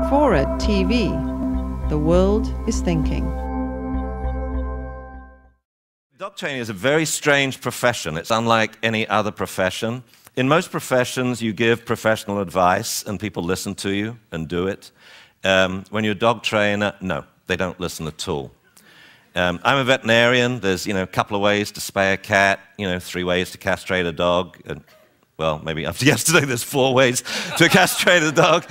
Forward TV. The world is thinking. Dog training is a very strange profession. It's unlike any other profession. In most professions, you give professional advice and people listen to you and do it. When you're a dog trainer, no, they don't listen at all. I'm a veterinarian. There's, a couple of ways to spay a cat, 3 ways to castrate a dog. And, well, maybe after yesterday, there's 4 ways to castrate a dog.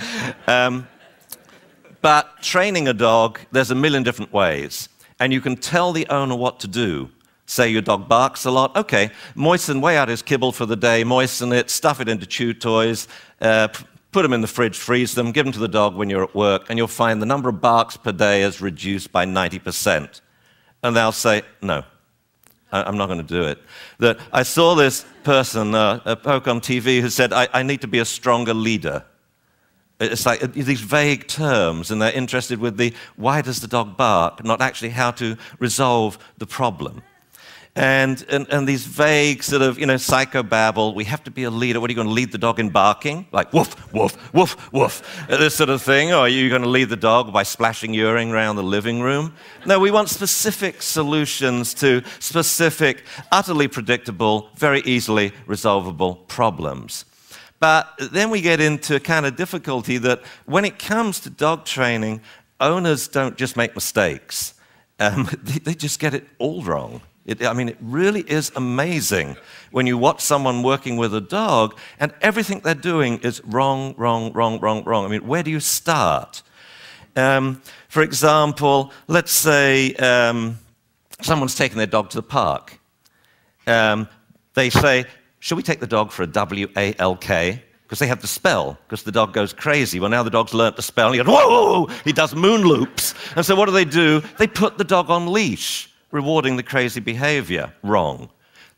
But training a dog, there's a million different ways. And you can tell the owner what to do. Say your dog barks a lot. Okay, moisten, weigh out his kibble for the day, moisten it, stuff it into chew toys, put them in the fridge, freeze them, give them to the dog when you're at work, and you'll find the number of barks per day is reduced by 90%. And they'll say, no, I'm not going to do it. I saw this person, a poke on TV, who said, I need to be a stronger leader. It's like these vague terms, and they're interested with the why does the dog bark, not actually how to resolve the problem. And these vague sort of, psychobabble, we have to be a leader. What, are you going to lead the dog in barking? Like, woof, woof, woof, woof, this sort of thing? Or are you going to lead the dog by splashing urine around the living room? No, we want specific solutions to specific, utterly predictable, very easily resolvable problems. But then we get into a kind of difficulty that when it comes to dog training, owners don't just make mistakes. They just get it all wrong. It really is amazing when you watch someone working with a dog and everything they're doing is wrong, wrong, wrong, wrong, wrong. I mean, where do you start? For example, let's say someone's taking their dog to the park. They say, should we take the dog for a W-A-L-K? Because they have to spell, because the dog goes crazy. Well, now the dog's learnt to spell, and he goes, whoa, he does moon loops. And so what do? They put the dog on leash, rewarding the crazy behavior. Wrong.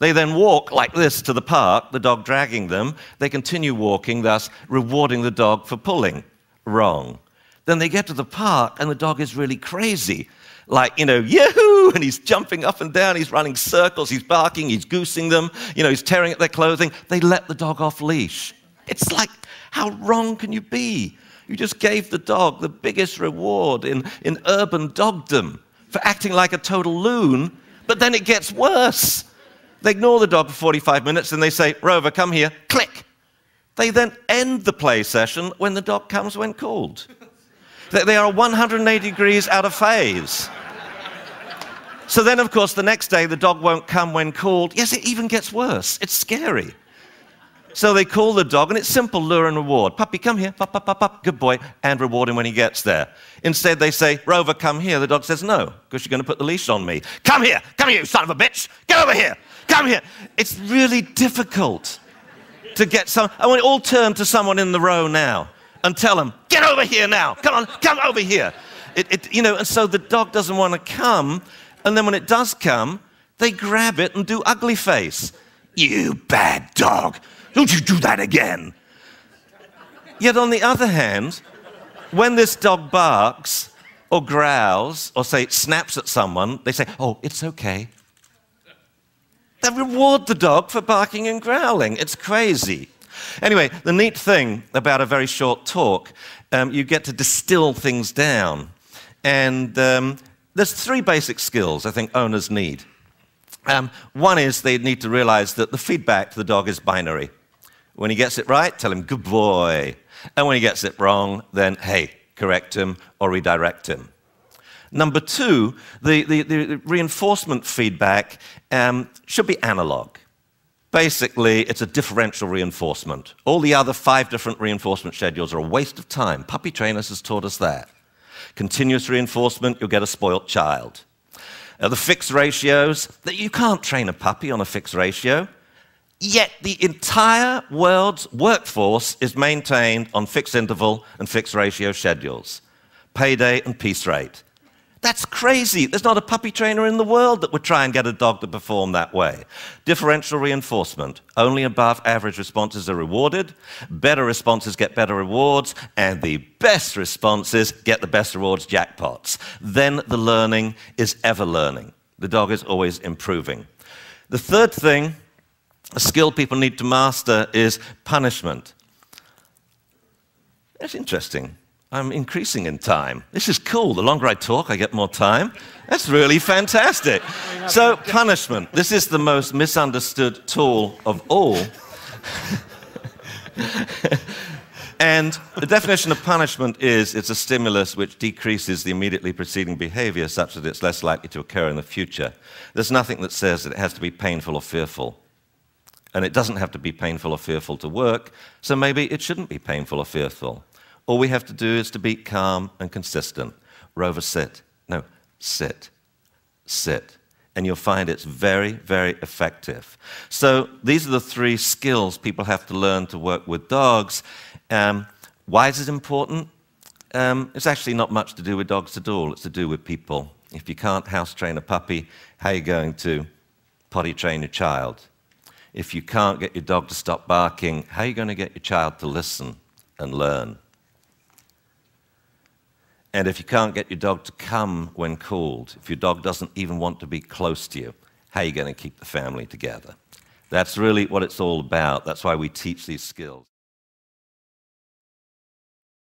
They then walk like this to the park, the dog dragging them. They continue walking, thus rewarding the dog for pulling. Wrong. Then they get to the park, and the dog is really crazy. Like, yahoo! And he's jumping up and down, he's running circles, he's barking, he's goosing them, he's tearing at their clothing. They let the dog off leash. It's like, how wrong can you be? You just gave the dog the biggest reward in urban dogdom for acting like a total loon, but then it gets worse. They ignore the dog for 45 minutes and they say, Rover, come here, click. They then end the play session when the dog comes when called. They are 180 degrees out of phase. So then, of course, the next day the dog won't come when called. Yes, it even gets worse. It's scary. So they call the dog, and it's simple lure and reward. Puppy, come here, pup, pup, pup, pup, good boy, and reward him when he gets there. Instead, they say, Rover, come here. The dog says, no, because you're going to put the leash on me. Come here, you son of a bitch. Get over here, come here. It's really difficult to get some. I want to all turn to someone in the row now and tell them, get over here now. Come on, come over here. And so the dog doesn't want to come, and then when it does come, they grab it and do ugly face. You bad dog. Don't you do that again. Yet on the other hand, when this dog barks or growls or, say, snaps at someone, they say, oh, it's okay. They reward the dog for barking and growling. It's crazy. Anyway, the neat thing about a very short talk, you get to distill things down. And there's 3 basic skills I think owners need. One is they need to realize that the feedback to the dog is binary. When he gets it right, tell him, good boy. And when he gets it wrong, then, hey, correct him or redirect him. Number 2, the reinforcement feedback should be analog. Basically, it's a differential reinforcement. All the other 5 different reinforcement schedules are a waste of time. Puppy trainers has taught us that. Continuous reinforcement, you'll get a spoilt child. The fixed ratios, that you can't train a puppy on a fixed ratio. Yet the entire world's workforce is maintained on fixed interval and fixed ratio schedules. Payday and piece rate. That's crazy. There's not a puppy trainer in the world that would try and get a dog to perform that way. Differential reinforcement. Only above average responses are rewarded. Better responses get better rewards. And the best responses get the best rewards jackpots. Then the learning is ever learning. The dog is always improving. The third thing, a skill people need to master, is punishment. That's interesting. I'm increasing in time. This is cool. The longer I talk, I get more time. That's really fantastic. So, punishment. This is the most misunderstood tool of all. And the definition of punishment is it's a stimulus which decreases the immediately preceding behavior such that it's less likely to occur in the future. There's nothing that says that it has to be painful or fearful. And it doesn't have to be painful or fearful to work, so maybe it shouldn't be painful or fearful. All we have to do is to be calm and consistent. Rover, sit. No, sit. Sit. And you'll find it's very, very effective. So these are the 3 skills people have to learn to work with dogs. Why is it important? It's actually not much to do with dogs at all. It's to do with people. If you can't house train a puppy, how are you going to potty train your child? If you can't get your dog to stop barking, how are you going to get your child to listen and learn? And if you can't get your dog to come when called, if your dog doesn't even want to be close to you, how are you going to keep the family together? That's really what it's all about. That's why we teach these skills.